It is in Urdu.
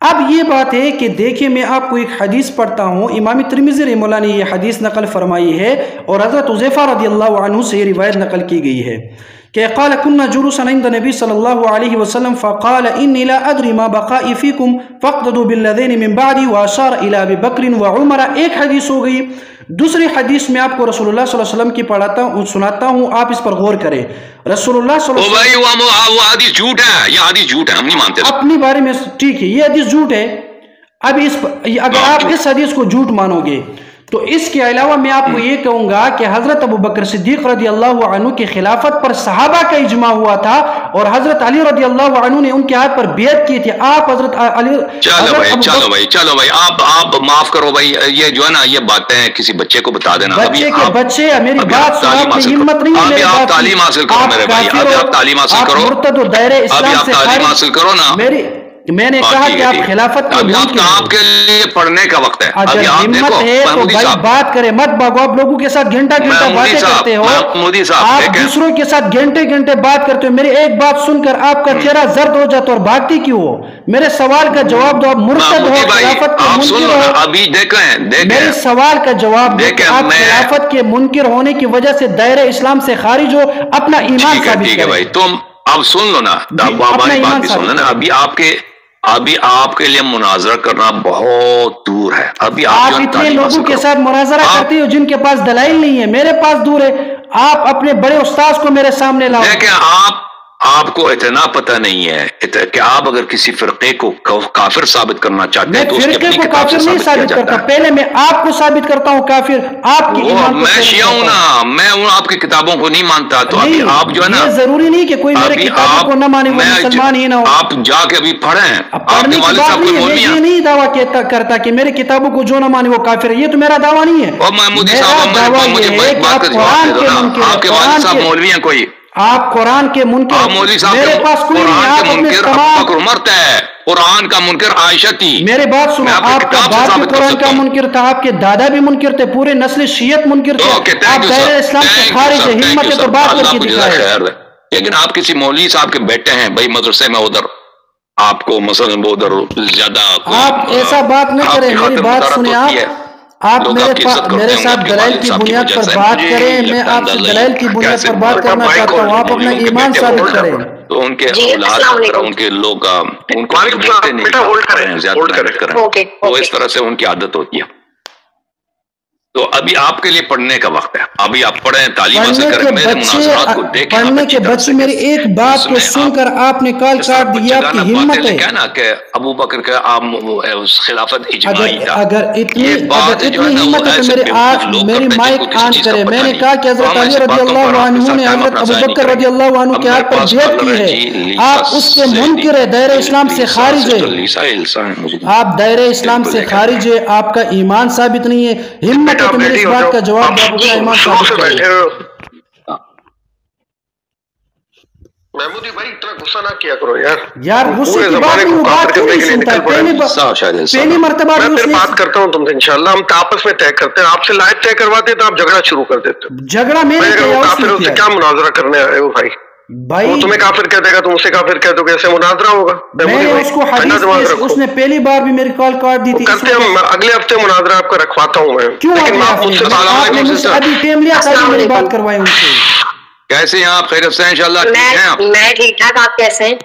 اب یہ بات ہے کہ دیکھیں میں آپ کو ایک حدیث پڑھتا ہوں، امام ترمذی رحمہ اللہ نے یہ حدیث نقل فرمائی ہے اور حضرت حذیفہ رضی اللہ عنہ سے یہ روایت نقل کی گئی ہے کہ قال كنا جلوسا عند النبي صلی اللہ علیہ وسلم فقال انی لا ادری ما بقائی فیکم فاقتدوا بالذین من بعدی واشار الى ابی بکر وعمر. ایک حدیث ہو گئی. دوسری حدیث میں آپ کو رسول اللہ صلی اللہ علیہ وسلم کی پڑھاتا ہوں، سناتا ہوں، آپ اس پر غور کریں. رسول اللہ صلی اللہ علیہ وسلم وہ حدیث جھوٹ ہے، یہ حدیث جھوٹ ہے، ہم نہیں مانتے اپنی بارے میں. ٹھیک ہے یہ حدیث جھوٹ ہے. اب اگر آپ اس حدیث کو جھوٹ مانو گے تو اس کے علاوہ میں آپ کو یہ کہوں گا کہ حضرت ابو بکر صدیق رضی اللہ عنہ کی خلافت پر صحابہ کا اجماع ہوا تھا اور حضرت علی رضی اللہ عنہ نے ان کے ہاتھ پر بیعت کی تھی. آپ حضرت علی چلو بھائی آپ معاف کرو بھائی، یہ جو ہے نا یہ باتیں کسی بچے کو بتا دینا. بچے کے بچے میری بات سنو، آپ کی ہمت نہیں ہے. ابھی آپ تعلیم حاصل کرو میرے بھائی، ابھی آپ تعلیم حاصل کرو، مرتد و دائرہ اسلام سے تعلیم حاصل کرو نا. میں نے کہا کہ آپ خلافت کے منکر، آپ کے لیے پڑھنے کا وقت ہے. اگر ہمت ہے تو بھائی بات کرے، مت بھاگو. آپ لوگوں کے ساتھ گھنٹہ باتیں کرتے ہو، آپ دوسروں کے ساتھ گھنٹے بات کرتے ہو. میری ایک بات سن کر آپ کا چہرہ زرد ہو جاتا اور بھاگتی کیوں ہو؟ میرے سوال کا جواب دو. آپ مرتد ہو، خلافت کے منکر ہو. ابھی دیکھیں میرے سوال کا جواب دو. آپ خلافت کے منکر ہونے کی وجہ سے دائرہ اسلام سے خارج ہو، اپنا ایمان ثابت ٹھیک ہے بھائی. تم اب سن لو نا، ہماری بات بھی سن لو نا. ابھی آپ کے لیے مناظرہ کرنا بہت دور ہے. ابھی آپ اتنے لوگوں کے ساتھ مناظرہ کرتے ہو جن کے پاس دلائل نہیں ہے، میرے پاس دور ہے. آپ اپنے بڑے استاذ کو میرے سامنے لاؤ. دیکھیں آپ کو اتنا پتہ نہیں ہے کہ آپ اگر کسی فرقے کو کافر ثابت کرنا چاہتے ہیں تو اس کی اپنی کتاب سے ثابت کیا جاتا ہے. پہلے میں آپ کو ثابت کرتا ہوں کافر. آپ کی میں شیعہ ہوں نا، میں ہوں آپ کی کتابوں کو نہیں مانتا. تو ابھی آپ جو ہے نا، یہ ضروری نہیں کہ کوئی میرے کتابوں کو نہ مانے، وہ مسلمان ہی نہ ہو. آپ جا کے ابھی پڑھیں. پڑھنے کی بات نہیں ہے، یہ نہیں دعویٰ کرتا کہ میرے کتابوں کو جو نہ مانے وہ کافر ہے. یہ تو میرا دعویٰ نہیں ہے. میرا دعویٰ یہ ہے کہ آپ قرآن کے منکر ہیں. آپ کے والد صاحب مولوی ہیں کوئی؟ آپ قرآن کے منکر. مولوی صاحب میرے پاس کوئی نہیں. قرآن کے منکر ابو بکر عمر ہے، قرآن کا منکر عائشہ تھی. میرے بات سنو، آپ کا باپ بھی قرآن کا منکر تھا، آپ کے دادا بھی منکر تھے، پورے نسل شیعت منکر تھے. آپ دائرہ اسلام سے خارج ہے. ہمت ہے تو بات کر کے دکھائے. لیکن آپ کسی مولوی صاحب کے بیٹے ہیں بھائی مدرسے میں، ادھر آپ کو مثلا وہ ادھر زیادہ آپ ایسا بات نہ کریں. میری بات سنیں. آپ میرے ساتھ دلائل کی بنیاد پر بات کریں. میں آپ سے دلائل کی بنیاد پر بات کرنا چاہتا ہوں. آپ اپنا ایمان ثابت کریں. تو ان کے اولاد، ان کے لوگ ان کو بولتے نہیں، زیادہ کریں، تو اس طرح سے ان کی عادت ہوتی ہے. تو ابھی آپ کے لیے پڑھنے کا وقت ہے. ابھی آپ پڑھیں، تعلیم حاصل کریں. میرے مناظرات کو دیکھیں. پڑھنے کے بچے میری ایک بات کو سن کر آپ نے کال کاٹ دیا. آپ کی ہمت ہے کہنا کہ ابو بکر کا خلافت اجماعی تھا. اگر اتنی ہمت ہے تو میری مائک آن کرے. میں نے کہا کہ حضرت علی رضی اللہ عنہ نے حضرت ابو بکر رضی اللہ عنہ کے ہاتھ پر بیعت کی ہے. آپ اس کے منکر ہے، دائرہ اسلام سے خارج ہے. آپ دائرہ اسلام سے خارج ہے، آپ کا ایمان ثابت نہیں ہے. ہمت تو میری اس بات کا جواب دو. اپنا ایمان ثابت کریں. محمودی بھائی اتنا غصہ نہ کیا کرو یار غصے کی بات نہیں. بات کیوں نہیں سنتا ہے؟ پہلی مرتبہ میں پھر بات کرتا ہوں تم سے انشاءاللہ. ہم آپس میں طے کرتے ہیں. آپ سے لائیو طے کرواتے تو آپ جھگڑا شروع کر دیتے. جھگڑا میں نے کیا؟ کافروں سے کیا مناظرہ کرنے آئے ہو بھائی؟ وہ تمہیں کافر کہہ دے گا، تم اسے کافر کہہ دو گے، ایسے مناظرہ ہوگا؟ میں نے اس کو حدیث، اس نے پہلی بار بھی میری کال کاٹ دی تھی. کرتے ہیں اگلے ہفتے مناظرہ آپ کا رکھواتا ہوں میں. کیوں ابھی ٹائم لیا تھا میری بات کروائے ان سے؟ کیسے ہیں آپ؟ خیریت سے ہیں انشاءاللہ؟ میں ٹھیک ٹھاک. آپ کیسے ہیں؟